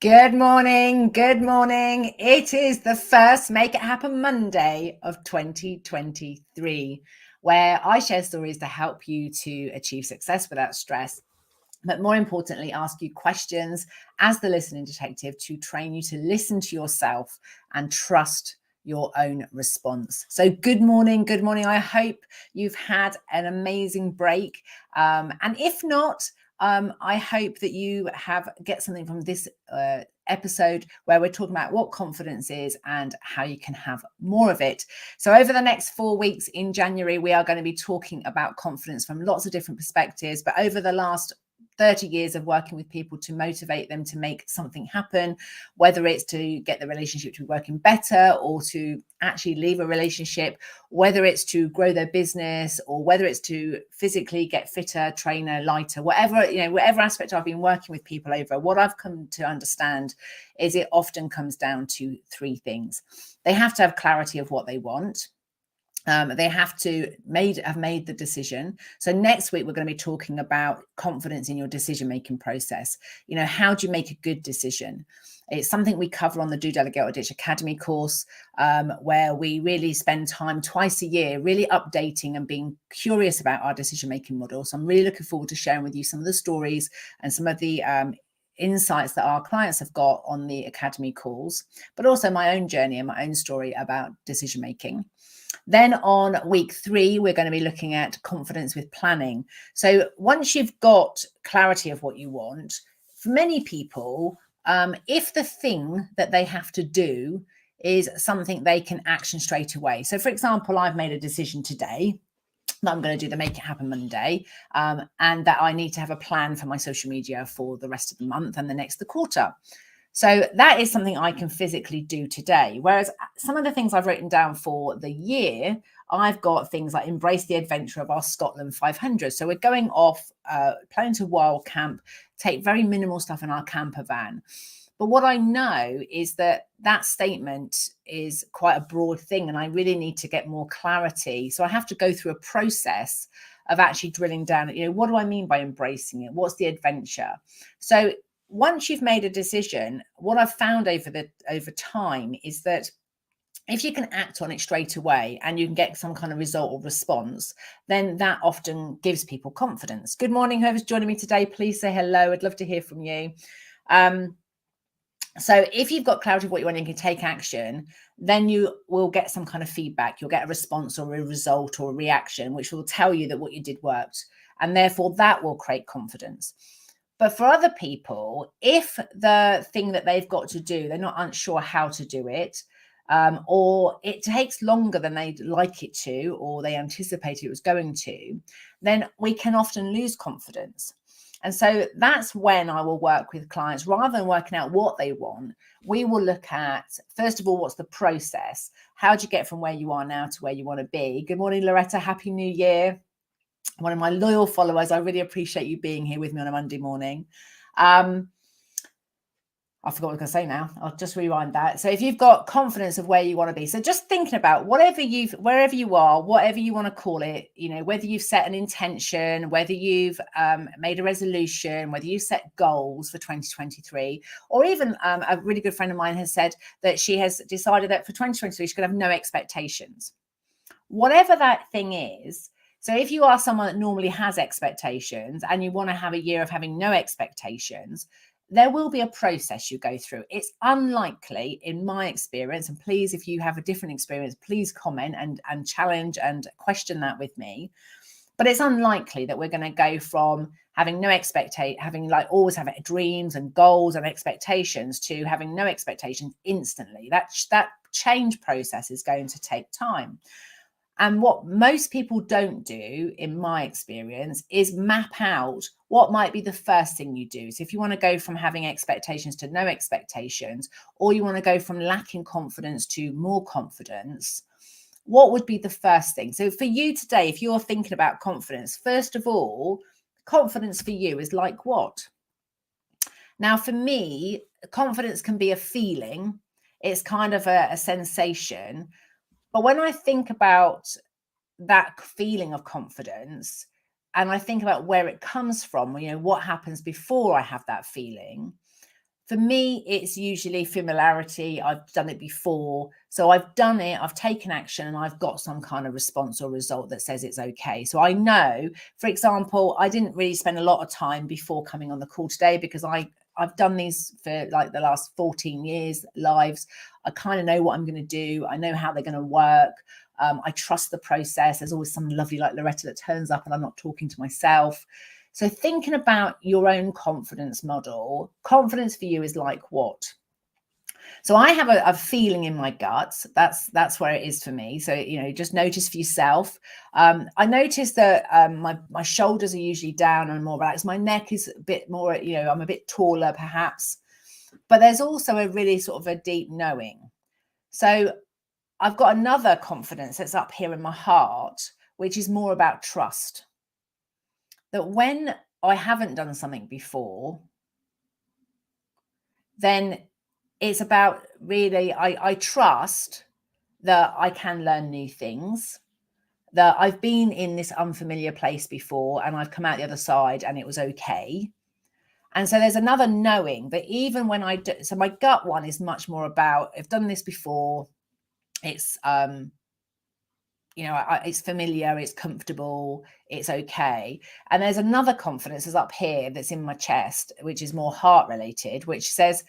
Good morning. Good morning. It is the first Make It Happen Monday of 2023, where I share stories to help you to achieve success without stress. But more importantly, ask you questions as the listening detective to train you to listen to yourself and trust your own response. So, good morning. Good morning. I hope you've had an amazing break. And if not, I hope that you get something from this episode where we're talking about what confidence is and how you can have more of it. So over the next 4 weeks in January, we are going to be talking about confidence from lots of different perspectives. But over the last 30 years of working with people to motivate them to make something happen, whether it's to get the relationship to be working better or to actually leave a relationship, whether it's to grow their business or whether it's to physically get fitter, trainer, lighter, whatever aspect I've been working with people over, what I've come to understand is it often comes down to three things. They have to have clarity of what they want. They have to have made the decision. So next week, we're going to be talking about confidence in your decision-making process. How do you make a good decision? It's something we cover on the Do Delegate or Ditch Academy course, where we really spend time twice a year, really updating and being curious about our decision-making model. So I'm really looking forward to sharing with you some of the stories and some of the insights that our clients have got on the Academy calls, but also my own journey and my own story about decision-making. Then on week 3, we're going to be looking at confidence with planning. So once you've got clarity of what you want, for many people, if the thing that they have to do is something they can action straight away. So for example, I've made a decision today that I'm going to do the Make It Happen Monday, and that I need to have a plan for my social media for the rest of the month and the quarter. So that is something I can physically do today. Whereas some of the things I've written down for the year, I've got things like embrace the adventure of our Scotland 500. So we're going off, planning to wild camp, take very minimal stuff in our camper van. But what I know is that statement is quite a broad thing, and I really need to get more clarity. So I have to go through a process of actually drilling down, what do I mean by embracing it? What's the adventure? So once you've made a decision, what I've found over time is that if you can act on it straight away and you can get some kind of result or response, then that often gives people confidence. Good morning, whoever's joining me today, please say hello. I'd love to hear from you. So if you've got clarity of what you want and you can take action, then you will get some kind of feedback. You'll get a response or a result or a reaction, which will tell you that what you did worked. And therefore that will create confidence. But for other people, if the thing that they've got to do, they're not unsure how to do it, or it takes longer than they'd like it to, or they anticipated it was going to, then we can often lose confidence. And so that's when I will work with clients, rather than working out what they want, we will look at, first of all, what's the process? How do you get from where you are now to where you want to be? Good morning, Loretta. Happy New Year. One of my loyal followers. I really appreciate you being here with me on a Monday morning. I forgot what I was going to say now. I'll just rewind that. So if you've got confidence of where you want to be, so just thinking about wherever you are, whatever you want to call it, whether you've set an intention, whether you've made a resolution, whether you set goals for 2023, or even a really good friend of mine has said that she has decided that for 2023, she's going to have no expectations. Whatever that thing is, so if you are someone that normally has expectations and you want to have a year of having no expectations, there will be a process you go through. It's unlikely, in my experience, and please, if you have a different experience, please comment and challenge and question that with me. But it's unlikely that we're going to go from having no always having dreams and goals and expectations to having no expectations instantly. That change process is going to take time. And what most people don't do, in my experience, is map out what might be the first thing you do. So if you want to go from having expectations to no expectations, or you want to go from lacking confidence to more confidence, what would be the first thing? So for you today, if you're thinking about confidence, first of all, confidence for you is like what? Now, for me, confidence can be a feeling. It's kind of a sensation. But when I think about that feeling of confidence and I think about where it comes from, what happens before I have that feeling, For me, it's usually familiarity. I've done it before. So I've done it, I've taken action, and I've got some kind of response or result that says it's okay. So I know, for example, I didn't really spend a lot of time before coming on the call today because I've done these for like the last 14 years lives. I kind of know what I'm going to do. I know how they're going to work. I trust the process. There's always some lovely like Loretta that turns up and I'm not talking to myself. So thinking about your own confidence model, confidence for you is like what? So I have a feeling in my guts. That's where it is for me. So, you know, just notice for yourself. I notice that my shoulders are usually down and more relaxed. My neck is a bit more, you know, I'm a bit taller perhaps. But there's also a really sort of a deep knowing. So I've got another confidence that's up here in my heart, which is more about trust. That when I haven't done something before, then it's about really, I trust that I can learn new things, that I've been in this unfamiliar place before and I've come out the other side and it was okay. And so there's another knowing that even when I do, so my gut one is much more about, I've done this before. It's, you know, it's familiar, it's comfortable, it's okay. And there's another confidence that's up here that's in my chest, which is more heart related, which says,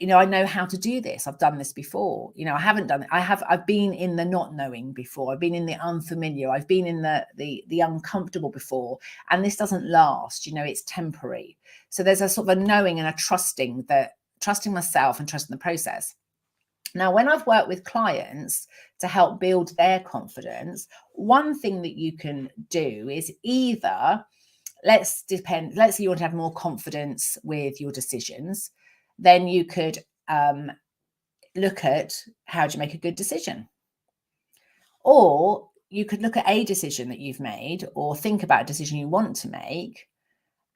you know, I know how to do this. I've done this before. You know, I haven't done it. I've been in the not knowing before. I've been in the unfamiliar. I've been in the uncomfortable before. And this doesn't last, you know, it's temporary. So there's a sort of a knowing and a trusting myself and trusting the process. Now, when I've worked with clients to help build their confidence, one thing that you can do is either, let's say you want to have more confidence with your decisions, then you could look at how do you make a good decision? Or you could look at a decision that you've made or think about a decision you want to make.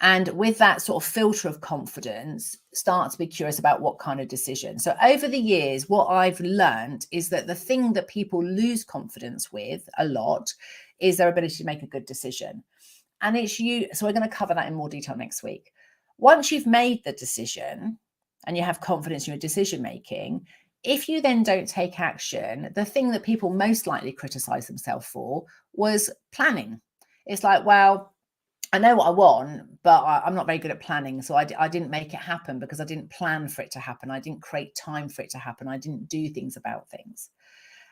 And with that sort of filter of confidence, start to be curious about what kind of decision. So over the years, what I've learned is that the thing that people lose confidence with a lot is their ability to make a good decision. And it's you. So we're going to cover that in more detail next week. Once you've made the decision and you have confidence in your decision making, if you then don't take action, the thing that people most likely criticize themselves for was planning. It's like, well, I know what I want, but I'm not very good at planning. So I didn't make it happen because I didn't plan for it to happen. I didn't create time for it to happen. I didn't do things about things.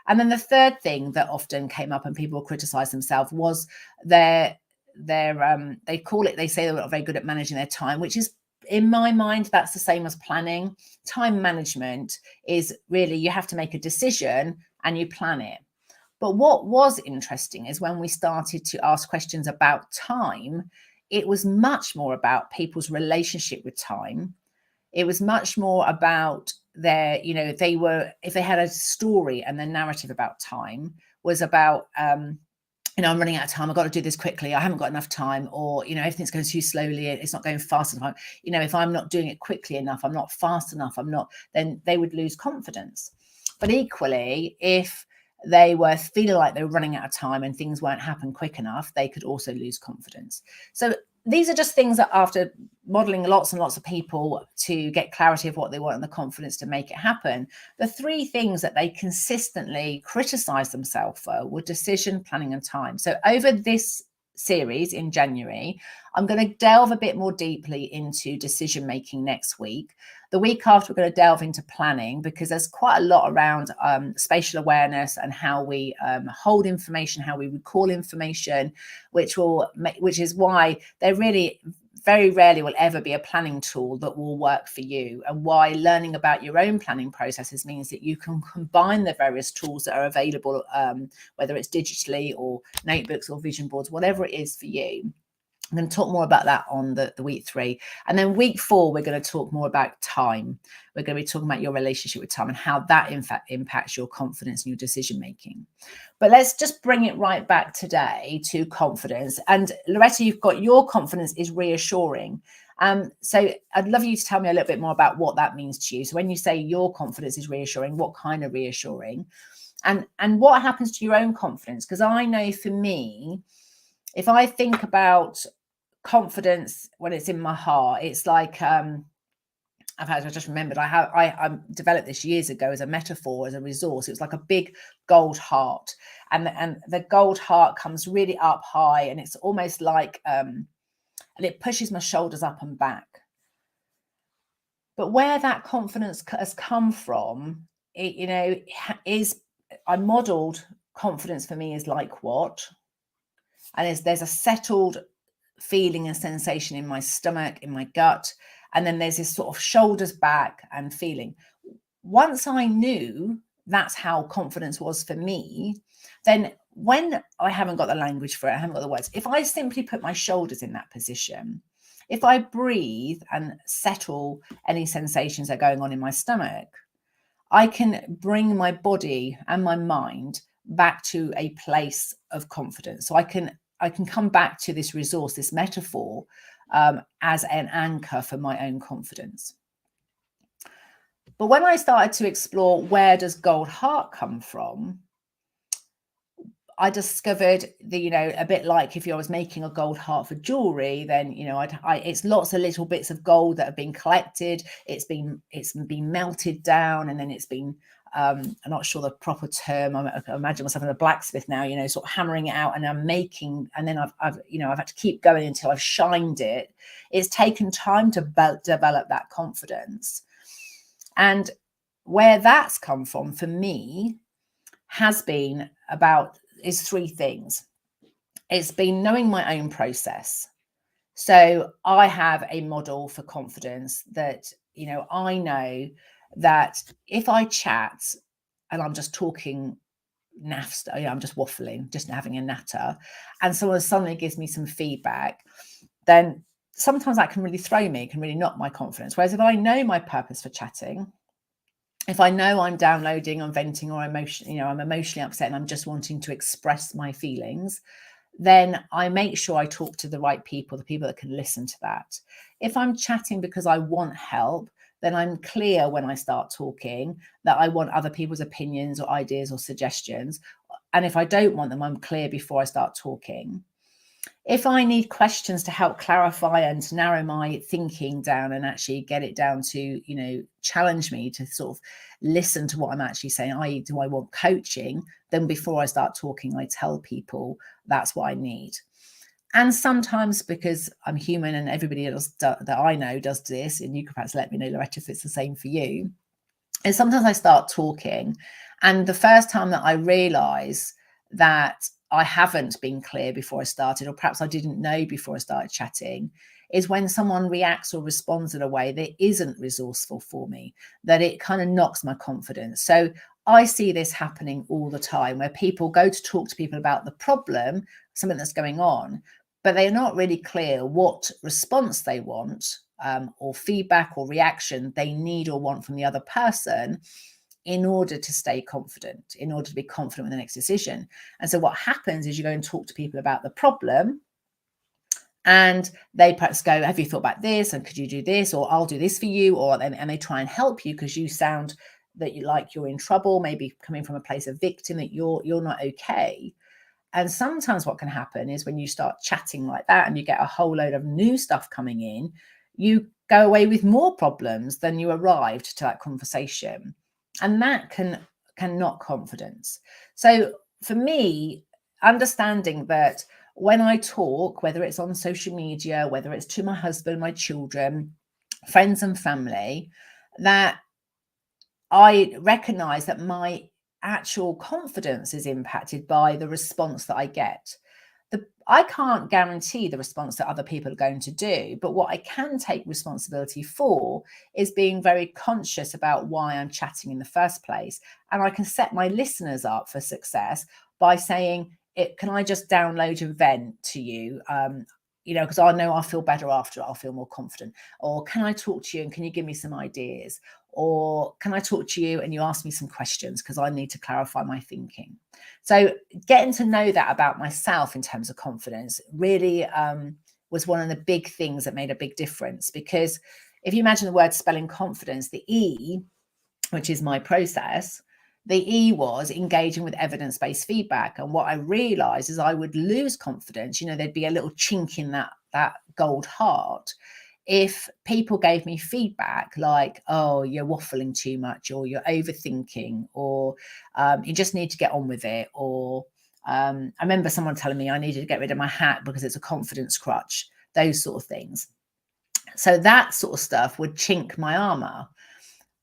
And then the third thing that often came up and people criticize themselves was they say they're not very good at managing their time, which is, in my mind, that's the same as planning. Time management is really, you have to make a decision and you plan it. But what was interesting is when we started to ask questions about time, it was much more about people's relationship with time. It was much more about their, you know, if they had a story and their narrative about time was about, you know, I'm running out of time. I've got to do this quickly. I haven't got enough time, or, you know, everything's going too slowly. It's not going fast enough. You know, if I'm not doing it quickly enough, I'm not fast enough, then they would lose confidence. But equally, if they were feeling like they were running out of time and things weren't happening quick enough, they could also lose confidence. So these are just things that, after modeling lots and lots of people to get clarity of what they want and the confidence to make it happen, the three things that they consistently criticize themselves for were decision, planning, and time. So over this series in January, I'm going to delve a bit more deeply into decision making next week. The week after, we're going to delve into planning, because there's quite a lot around spatial awareness and how we hold information, how we recall information, which is why there really very rarely will ever be a planning tool that will work for you, and why learning about your own planning processes means that you can combine the various tools that are available, whether it's digitally or notebooks or vision boards, whatever it is for you. I'm going to talk more about that on the week 3. And then week 4, we're going to talk more about time. We're going to be talking about your relationship with time and how that in fact impacts your confidence and your decision making. But let's just bring it right back today to confidence. And Loretta, you've got your confidence is reassuring. So I'd love you to tell me a little bit more about what that means to you. So when you say your confidence is reassuring, what kind of reassuring? And what happens to your own confidence? Because I know for me, if I think about confidence when it's in my heart, it's like In fact, I just remembered I developed this years ago as a metaphor, as a resource. It was like a big gold heart, and the gold heart comes really up high, and it's almost like and it pushes my shoulders up and back. But where that confidence has come from, it, is I modeled confidence for me is like what, and there's a settled feeling and sensation in my stomach, in my gut, and then there's this sort of shoulders back and feeling. Once I knew that's how confidence was for me, then when I haven't got the language for it, I haven't got the words, if I simply put my shoulders in that position, if I breathe and settle any sensations that are going on in my stomach, I can bring my body and my mind back to a place of confidence. So I can come back to this resource, this metaphor, as an anchor for my own confidence. But when I started to explore where does gold heart come from, I discovered a bit like if I was making a gold heart for jewelry, then it's lots of little bits of gold that have been collected. It's been melted down, and then it's been I'm not sure the proper term. I imagine myself in a blacksmith now, sort of hammering it out, and I'm making, and then I've had to keep going until I've shined it. It's taken time to develop that confidence, and where that's come from for me has been is three things. It's been knowing my own process. So I have a model for confidence that, I know that if I chat and I'm just talking naff, I'm just waffling, just having a natter, and someone suddenly gives me some feedback, then sometimes that can really throw me, can really knock my confidence. Whereas if I know my purpose for chatting, if I know I'm downloading, I'm venting, or I'm emotionally upset and I'm just wanting to express my feelings, then I make sure I talk to the right people, the people that can listen to that. If I'm chatting because I want help, then I'm clear when I start talking that I want other people's opinions or ideas or suggestions. And if I don't want them, I'm clear before I start talking. If I need questions to help clarify and to narrow my thinking down and actually get it down to, challenge me to sort of listen to what I'm actually saying, i.e., do I want coaching? Then before I start talking, I tell people that's what I need. And sometimes, because I'm human and everybody else that I know does this, and you could perhaps let me know, Loretta, if it's the same for you, and sometimes I start talking, and the first time that I realise that I haven't been clear before I started, or perhaps I didn't know before I started chatting, is when someone reacts or responds in a way that isn't resourceful for me, that it kind of knocks my confidence. So I see this happening all the time, where people go to talk to people about the problem, something that's going on, but they're not really clear what response they want, or feedback or reaction they need or want from the other person in order to stay confident, in order to be confident with the next decision. And so what happens is you go and talk to people about the problem, and they perhaps go, have you thought about this? And could you do this? Or I'll do this for you. And they try and help you because you sound that you're in trouble, maybe coming from a place of victim, that you're not okay. And sometimes what can happen is when you start chatting like that and you get a whole load of new stuff coming in, you go away with more problems than you arrived to that conversation. And that can knock confidence. So for me, understanding that when I talk, whether it's on social media, whether it's to my husband, my children, friends and family, that I recognize that my actual confidence is impacted by the response that I get. I can't guarantee the response that other people are going to do, but what I can take responsibility for is being very conscious about why I'm chatting in the first place. And I can set my listeners up for success by saying, can I just download and vent to you? Because I know I'll feel better after, I'll feel more confident. Or can I talk to you and can you give me some ideas? Or can I talk to you and you ask me some questions because I need to clarify my thinking? So getting to know that about myself in terms of confidence really was one of the big things that made a big difference. Because if you imagine the word spelling confidence, the E, which is my process, the E was engaging with evidence-based feedback. And what I realized is I would lose confidence. There'd be a little chink in that gold heart if people gave me feedback like, oh, you're waffling too much, or you're overthinking, or you just need to get on with it, or I remember someone telling me I needed to get rid of my hat because it's a confidence crutch, those sort of things. So that sort of stuff would chink my armor.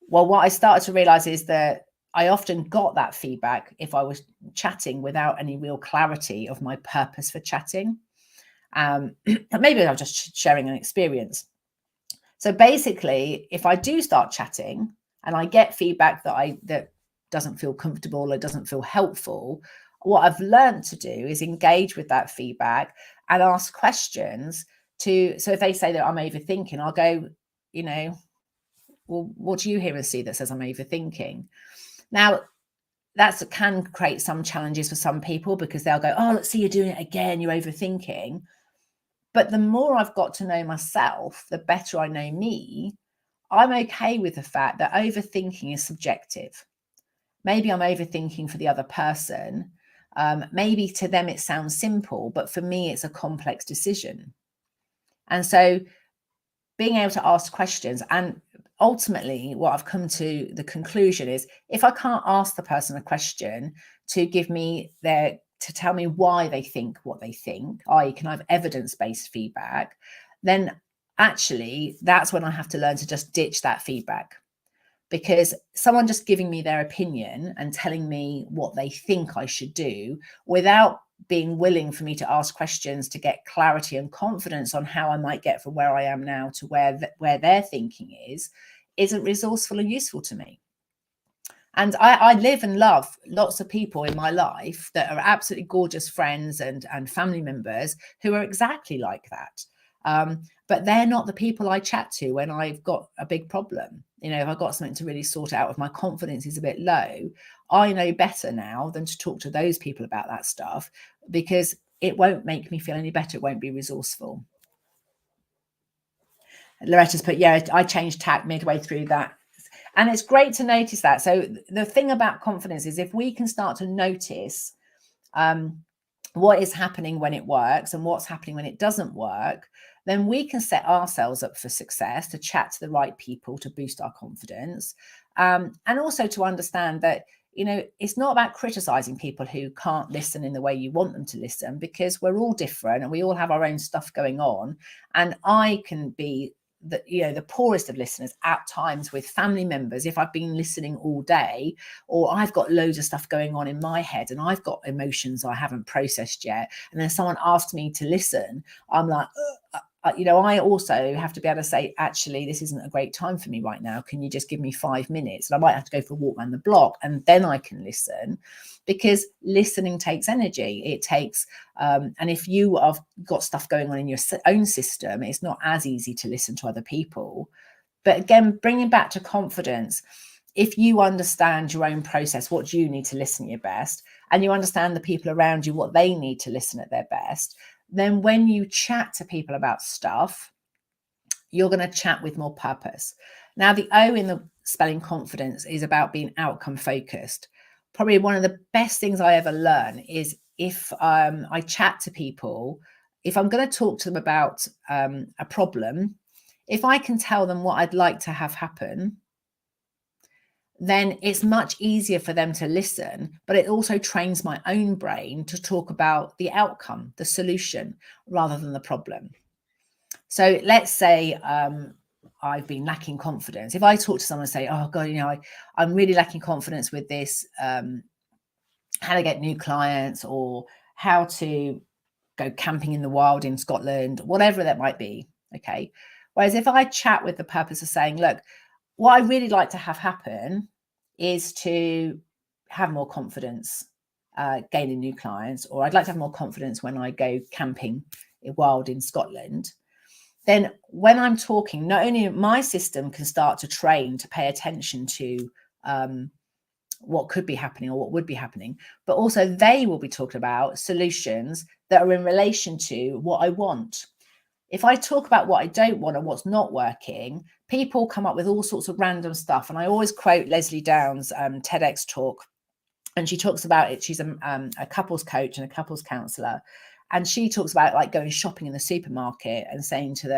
Well, what I started to realize is that I often got that feedback if I was chatting without any real clarity of my purpose for chatting. Maybe I was just sharing an experience. So basically, if I do start chatting and I get feedback that doesn't feel comfortable or doesn't feel helpful, what I've learned to do is engage with that feedback and ask questions so if they say that I'm overthinking, I'll go, well, what do you hear and see that says I'm overthinking? Now, that can create some challenges for some people because they'll go, oh, let's see, you're doing it again, you're overthinking. But the more I've got to know myself, the better I know me. I'm okay with the fact that overthinking is subjective. Maybe I'm overthinking for the other person. Maybe to them it sounds simple, but for me, it's a complex decision. And so being able to ask questions, and ultimately what I've come to the conclusion is, if I can't ask the person a question to tell me why they think what they think, i.e. can I have evidence-based feedback, then actually that's when I have to learn to just ditch that feedback. Because someone just giving me their opinion and telling me what they think I should do without being willing for me to ask questions to get clarity and confidence on how I might get from where I am now to where their thinking isn't resourceful and useful to me. And I live and love lots of people in my life that are absolutely gorgeous friends and family members who are exactly like that. But they're not the people I chat to when I've got a big problem. If I've got something to really sort out, if my confidence is a bit low, I know better now than to talk to those people about that stuff, because it won't make me feel any better. It won't be resourceful. Loretta's put, yeah, I changed tack midway through that. And it's great to notice that. So the thing about confidence is, if we can start to notice what is happening when it works and what's happening when it doesn't work, then we can set ourselves up for success, to chat to the right people to boost our confidence. And also to understand that, it's not about criticizing people who can't listen in the way you want them to listen, because we're all different and we all have our own stuff going on. And I can be the poorest of listeners at times with family members if I've been listening all day, or I've got loads of stuff going on in my head and I've got emotions I haven't processed yet, and then someone asks me to listen, I'm like, I also have to be able to say, actually, this isn't a great time for me right now. Can you just give me 5 minutes? And I might have to go for a walk around the block, and then I can listen, because listening takes energy. It takes, and if you have got stuff going on in your own system, it's not as easy to listen to other people. But again, bringing back to confidence, if you understand your own process, what you need to listen at your best, and you understand the people around you, what they need to listen at their best, then when you chat to people about stuff, you're going to chat with more purpose. Now, the O in the spelling confidence is about being outcome focused. Probably one of the best things I ever learn is, if I chat to people, if I'm going to talk to them about a problem, if I can tell them what I'd like to have happen, then it's much easier for them to listen, but it also trains my own brain to talk about the outcome, the solution, rather than the problem. So let's say I've been lacking confidence. If I talk to someone and say, oh God, I'm really lacking confidence with this, how to get new clients, or how to go camping in the wild in Scotland, whatever that might be. Okay. Whereas if I chat with the purpose of saying, look, what I really like to have happen is to have more confidence gaining new clients, or I'd like to have more confidence when I go camping wild in Scotland, then when I'm talking, not only my system can start to train to pay attention to what could be happening or what would be happening, but also they will be talking about solutions that are in relation to what I want. If I talk about what I don't want and what's not working, people come up with all sorts of random stuff. And I always quote Leslie Downs' TEDx talk. And she talks about it. She's a couples coach and a couples counselor. And she talks about like going shopping in the supermarket and saying to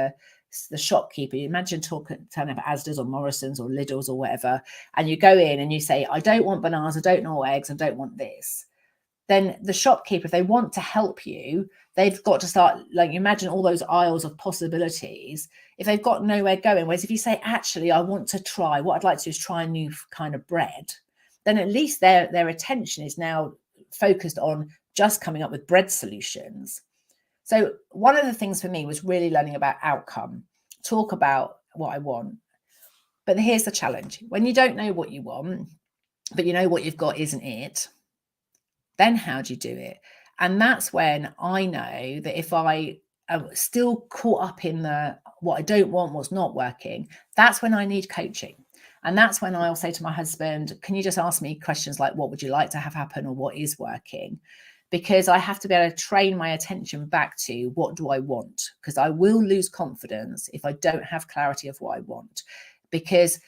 the shopkeeper, you imagine turning up at Asda's or Morrison's or Lidl's or whatever, and you go in and you say, I don't want bananas, I don't know eggs, I don't want this. Then the shopkeeper, if they want to help you, they've got to start, like, imagine all those aisles of possibilities. If they've got nowhere going, whereas if you say, actually, I want to try, what I'd like to do is try a new kind of bread, then at least their attention is now focused on just coming up with bread solutions. So one of the things for me was really learning about outcome, talk about what I want. But here's the challenge. When you don't know what you want, but you know what you've got isn't it, then how do you do it? And that's when I know that if I am still caught up in the what I don't want, what's not working, that's when I need coaching. And that's when I'll say to my husband, can you just ask me questions like, what would you like to have happen, or what is working? Because I have to be able to train my attention back to what do I want? Because I will lose confidence if I don't have clarity of what I want. Because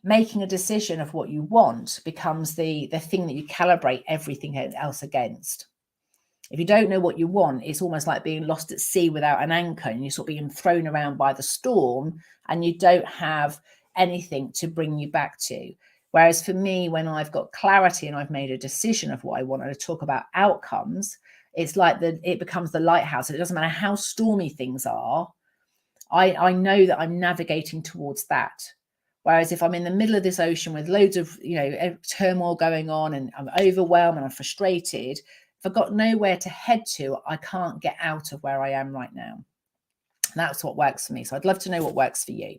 making a decision of what you want becomes the thing that you calibrate everything else against. If you don't know what you want, it's almost like being lost at sea without an anchor, and you're sort of being thrown around by the storm and you don't have anything to bring you back to. Whereas for me, when I've got clarity and I've made a decision of what I want, and I talk about outcomes, it's like it becomes the lighthouse. It doesn't matter how stormy things are. I know that I'm navigating towards that. Whereas if I'm in the middle of this ocean with loads of, turmoil going on, and I'm overwhelmed and I'm frustrated, if I've got nowhere to head to, I can't get out of where I am right now. And that's what works for me. So I'd love to know what works for you.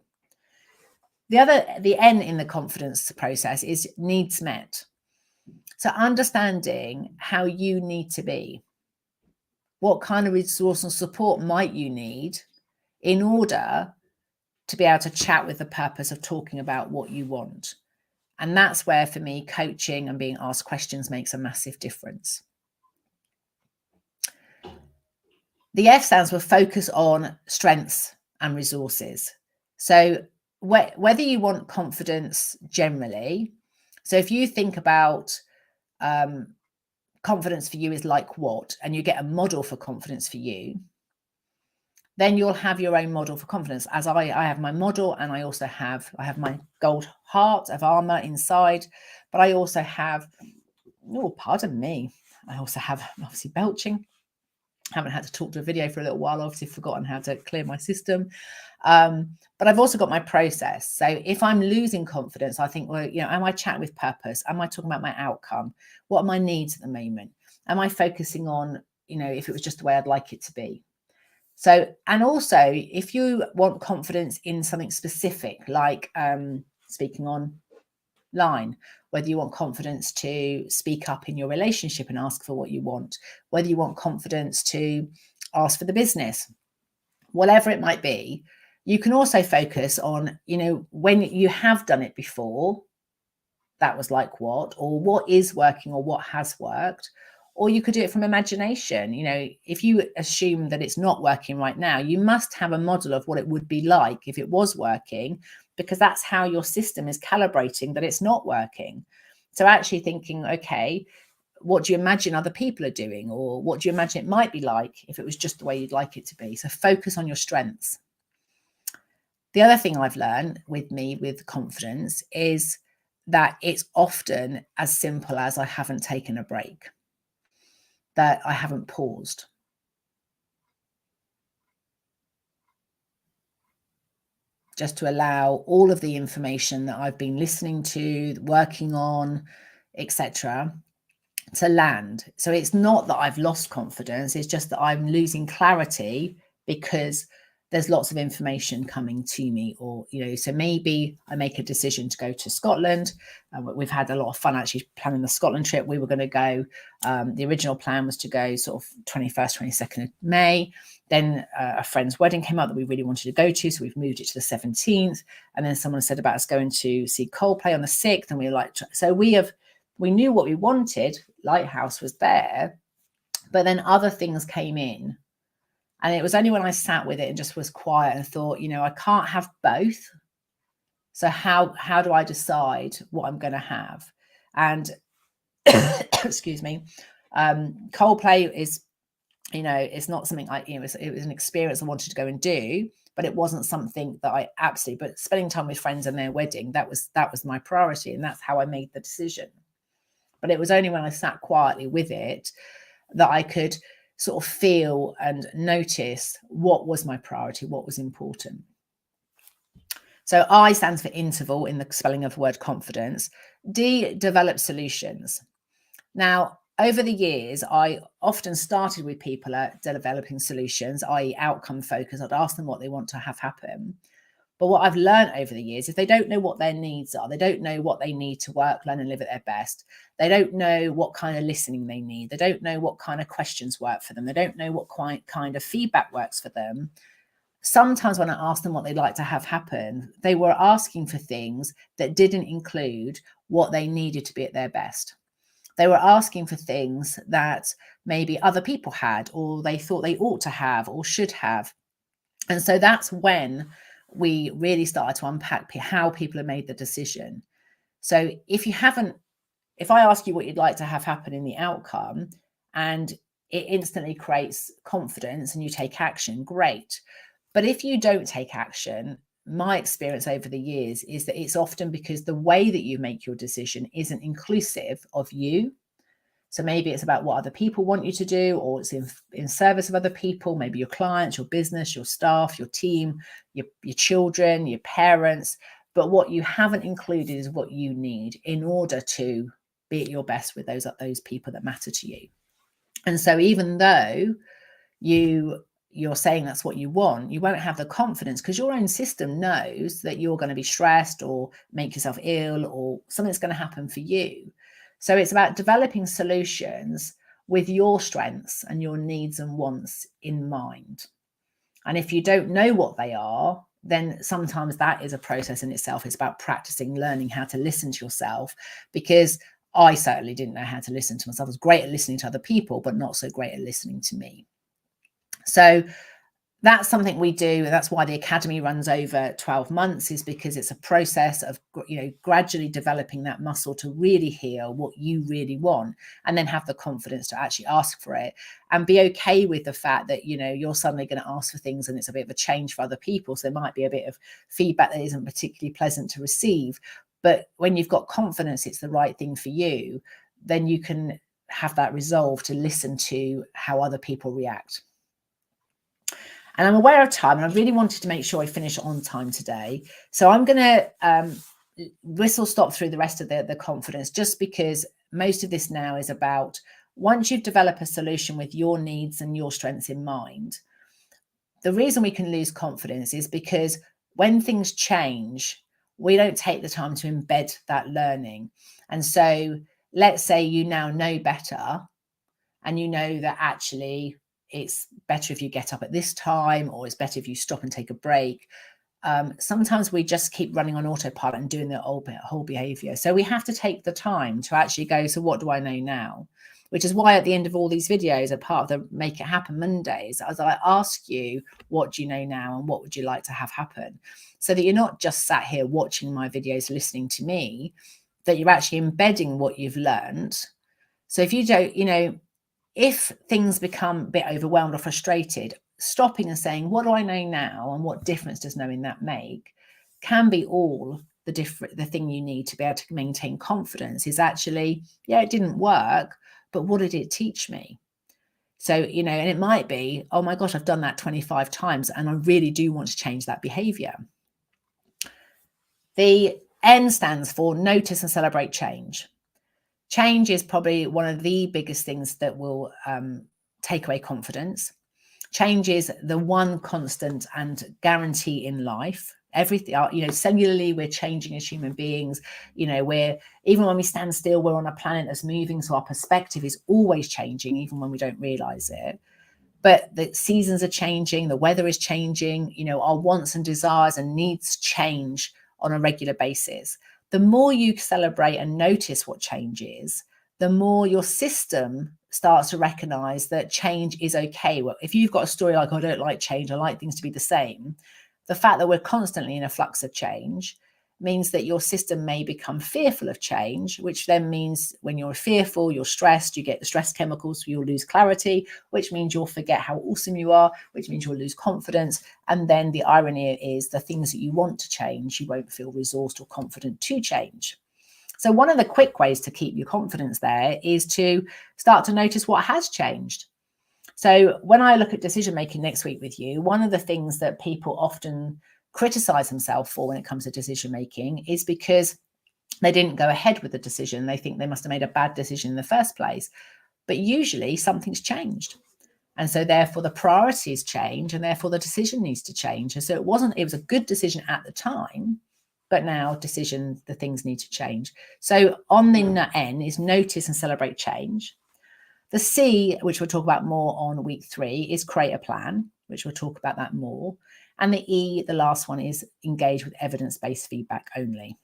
The N in the confidence process is needs met. So understanding how you need to be, what kind of resource and support might you need in order to be able to chat with the purpose of talking about what you want. And that's where, for me, coaching and being asked questions makes a massive difference. The F stands for focus on strengths and resources. So whether you want confidence generally, so if you think about confidence for you is like what, and you get a model for confidence for you, then you'll have your own model for confidence. As I have my model, and I have my gold heart of armor inside, but I also have, pardon me, I also have obviously belching. Haven't had to talk to a video for a little while, obviously forgotten how to clear my system. But I've also got my process. So if I'm losing confidence, I think, well, am I chatting with purpose? Am I talking about my outcome? What are my needs at the moment? Am I focusing on, if it was just the way I'd like it to be? So, and also if you want confidence in something specific, like speaking online, whether you want confidence to speak up in your relationship and ask for what you want, whether you want confidence to ask for the business, whatever it might be, you can also focus on, when you have done it before, that was like what, or what is working, or what has worked. Or you could do it from imagination. If you assume that it's not working right now, you must have a model of what it would be like if it was working, because that's how your system is calibrating that it's not working. So actually thinking, okay, what do you imagine other people are doing? Or what do you imagine it might be like if it was just the way you'd like it to be? So focus on your strengths. The other thing I've learned with confidence is that it's often as simple as I haven't taken a break, that I haven't paused. Just to allow all of the information that I've been listening to, working on, etc., to land. So it's not that I've lost confidence, it's just that I'm losing clarity because there's lots of information coming to me, or, so maybe I make a decision to go to Scotland. We've had a lot of fun actually planning the Scotland trip. We were going to go, the original plan was to go sort of 21st, 22nd of May. Then a friend's wedding came up that we really wanted to go to, so we've moved it to the 17th. And then someone said about us going to see Coldplay on the 6th, and we were like, so we knew what we wanted. Lighthouse was there, but then other things came in. And it was only when I sat with it and just was quiet and thought, I can't have both. So how do I decide what I'm going to have? And excuse me, Coldplay is, it's not something it was an experience I wanted to go and do, but it wasn't something that I absolutely, but spending time with friends and their wedding, that was my priority. And that's how I made the decision. But it was only when I sat quietly with it that I could sort of feel and notice what was my priority, what was important. So I stands for interval in the spelling of the word confidence. D, develop solutions. Now, over the years, I often started with people at developing solutions, i.e. outcome focus. I'd ask them what they want to have happen. But what I've learned over the years, if they don't know what their needs are, they don't know what they need to work, learn and live at their best. They don't know what kind of listening they need. They don't know what kind of questions work for them. They don't know what kind of feedback works for them. Sometimes when I asked them what they'd like to have happen, they were asking for things that didn't include what they needed to be at their best. They were asking for things that maybe other people had, or they thought they ought to have or should have. And so that's when we really started to unpack how people have made the decision. So if I ask you what you'd like to have happen in the outcome and it instantly creates confidence and you take action, great. But if you don't take action, my experience over the years is that it's often because the way that you make your decision isn't inclusive of you. So maybe it's about what other people want you to do, or it's in service of other people, maybe your clients, your business, your staff, your team, your children, your parents. But what you haven't included is what you need in order to be at your best with those people that matter to you. And so even though you're saying that's what you want, you won't have the confidence because your own system knows that you're going to be stressed or make yourself ill or something's going to happen for you. So it's about developing solutions with your strengths and your needs and wants in mind. And if you don't know what they are, then sometimes that is a process in itself. It's about practicing, learning how to listen to yourself, because I certainly didn't know how to listen to myself. I was great at listening to other people, but not so great at listening to me. So that's something we do. That's why the academy runs over 12 months, is because it's a process of, gradually developing that muscle to really hear what you really want, and then have the confidence to actually ask for it and be okay with the fact that, you're suddenly going to ask for things and it's a bit of a change for other people. So there might be a bit of feedback that isn't particularly pleasant to receive. But when you've got confidence it's the right thing for you, then you can have that resolve to listen to how other people react. And I'm aware of time, and I really wanted to make sure I finish on time today. So I'm going to whistle stop through the rest of the confidence, just because most of this now is about, once you've developed a solution with your needs and your strengths in mind, the reason we can lose confidence is because when things change, we don't take the time to embed that learning. And so let's say you now know better, and you know that actually it's better if you get up at this time, or it's better if you stop and take a break. Sometimes we just keep running on autopilot and doing the whole behavior. So we have to take the time to actually go, so what do I know now? Which is why at the end of all these videos, a part of the Make It Happen Mondays, as I ask you, what do you know now and what would you like to have happen? So that you're not just sat here watching my videos, listening to me, that you're actually embedding what you've learned. So if you don't, if things become a bit overwhelmed or frustrated, stopping and saying, what do I know now and what difference does knowing that make, can be all the thing you need to be able to maintain confidence. Is actually, yeah, it didn't work, but what did it teach me? So, and it might be, oh my gosh, I've done that 25 times and I really do want to change that behavior. The N stands for notice and celebrate change. Change is probably one of the biggest things that will take away confidence. Change is the one constant and guarantee in life. Everything, cellularly, we're changing as human beings. We're, even when we stand still, we're on a planet that's moving. So our perspective is always changing, even when we don't realize it. But the seasons are changing, the weather is changing, our wants and desires and needs change on a regular basis. The more you celebrate and notice what change is, the more your system starts to recognize that change is okay. Well, if you've got a story like, I don't like change, I like things to be the same, the fact that we're constantly in a flux of change means that your system may become fearful of change, which then means when you're fearful, you're stressed, you get the stress chemicals, so you'll lose clarity, which means you'll forget how awesome you are, which means you'll lose confidence. And then the irony is the things that you want to change, you won't feel resourced or confident to change. So one of the quick ways to keep your confidence there is to start to notice what has changed. So when I look at decision making next week with you, one of the things that people often criticize themselves for when it comes to decision making is because they didn't go ahead with the decision. They think they must have made a bad decision in the first place. But usually something's changed. And so therefore the priorities change, and therefore the decision needs to change. And so it was a good decision at the time, but now the things need to change. So on the N is notice and celebrate change. The C, which we'll talk about more on week 3, is create a plan, which we'll talk about that more. And the E, the last one, is engage with evidence-based feedback only.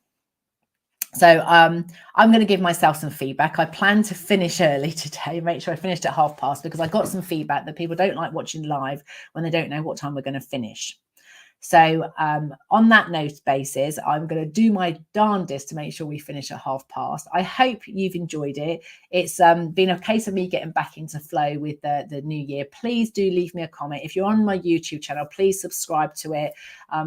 So I'm going to give myself some feedback. I plan to finish early today, make sure I finished at past, because I got some feedback that people don't like watching live when they don't know what time we're going to finish. So on that note basis, I'm going to do my darndest to make sure we finish at past. I hope you've enjoyed it. It's been a case of me getting back into flow with the new year. Please do leave me a comment. If you're on my YouTube channel, please subscribe to it.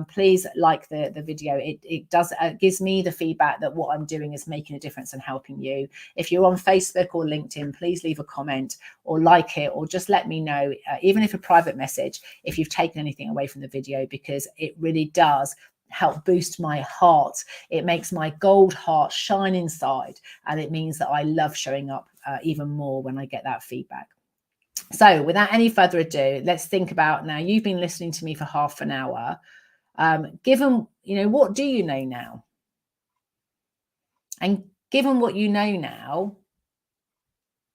Please like the video. It does gives me the feedback that what I'm doing is making a difference and helping you. If you're on Facebook or LinkedIn, please leave a comment or like it, or just let me know, even if a private message, if you've taken anything away from the video, because it really does help boost my heart. It makes my gold heart shine inside, and it means that I love showing up even more when I get that feedback. So without any further ado, let's think about, now you've been listening to me for half an hour. Given, what do you know now? And given what you know now,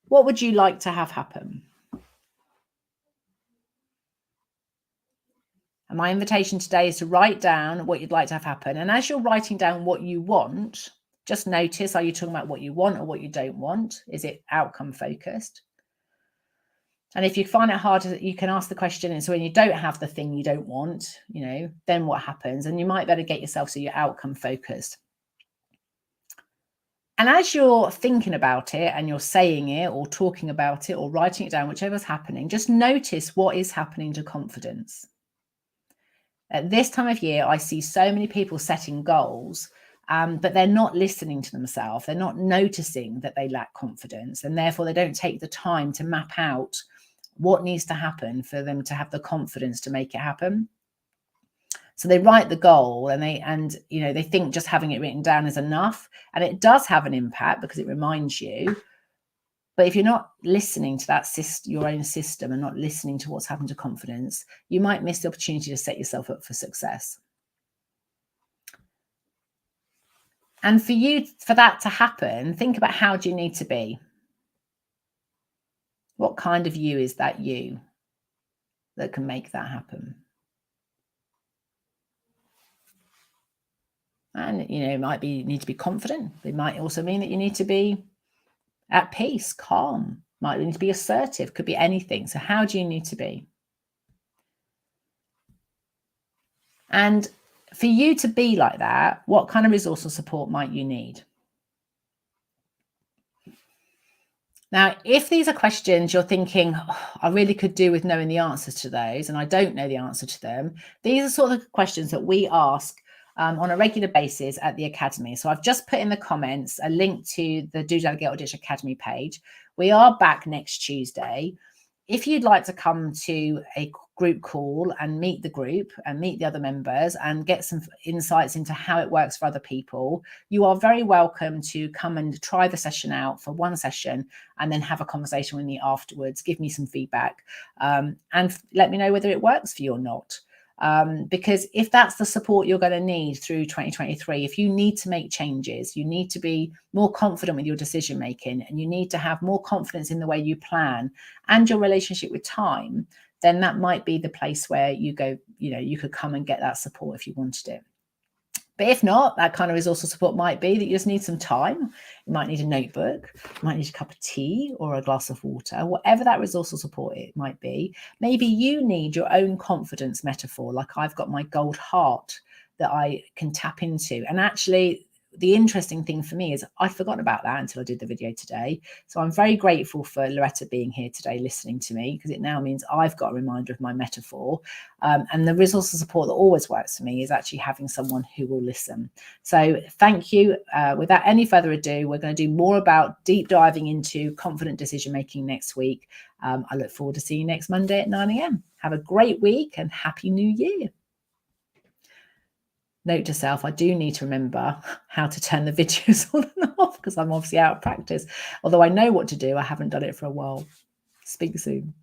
what would you like to have happen? And my invitation today is to write down what you'd like to have happen. And as you're writing down what you want, just notice, are you talking about what you want or what you don't want? Is it outcome focused? And if you find it hard, you can ask the question. And so when you don't have the thing you don't want, then what happens? And you might better get yourself so you're outcome focused. And as you're thinking about it and you're saying it or talking about it or writing it down, whichever's happening, just notice what is happening to confidence. At this time of year, I see so many people setting goals, but they're not listening to themselves. They're not noticing that they lack confidence, and therefore they don't take the time to map out what needs to happen for them to have the confidence to make it happen. So they write the goal and they think just having it written down is enough, and it does have an impact because it reminds you. But if you're not listening to that your own system and not listening to what's happened to confidence, you might miss the opportunity to set yourself up for success. And for that to happen, think about, how do you need to be? What kind of you is that you that can make that happen? And, it might be, you need to be confident. It might also mean that you need to be at peace, calm, might need to be assertive, could be anything. So how do you need to be? And for you to be like that, what kind of resource or support might you need? Now, if these are questions you're thinking, I really could do with knowing the answers to those, and I don't know the answer to them, these are sort of questions that we ask on a regular basis at the Academy. So I've just put in the comments a link to the Do Delegate or Ditch Academy page. We are back next Tuesday. If you'd like to come to a group call and meet the group and meet the other members and get some insights into how it works for other people, you are very welcome to come and try the session out for one session and then have a conversation with me afterwards. Give me some feedback and let me know whether it works for you or not. Because if that's the support you're going to need through 2023, if you need to make changes, you need to be more confident with your decision making, and you need to have more confidence in the way you plan and your relationship with time, then that might be the place where you go, you could come and get that support if you wanted it. But if not, that kind of resource support might be that you just need some time. You might need a notebook, you might need a cup of tea or a glass of water, whatever that resource support it might be. Maybe you need your own confidence metaphor, like I've got my gold heart that I can tap into. And actually, the interesting thing for me is I'd forgotten about that until I did the video today. So I'm very grateful for Loretta being here today, listening to me, because it now means I've got a reminder of my metaphor. And the resource and support that always works for me is actually having someone who will listen. So thank you. Without any further ado, we're going to do more about deep diving into confident decision making next week. I look forward to seeing you next Monday at 9 a.m. Have a great week and Happy New Year. Note to self, I do need to remember how to turn the videos on and off because I'm obviously out of practice. Although I know what to do, I haven't done it for a while. Speak soon.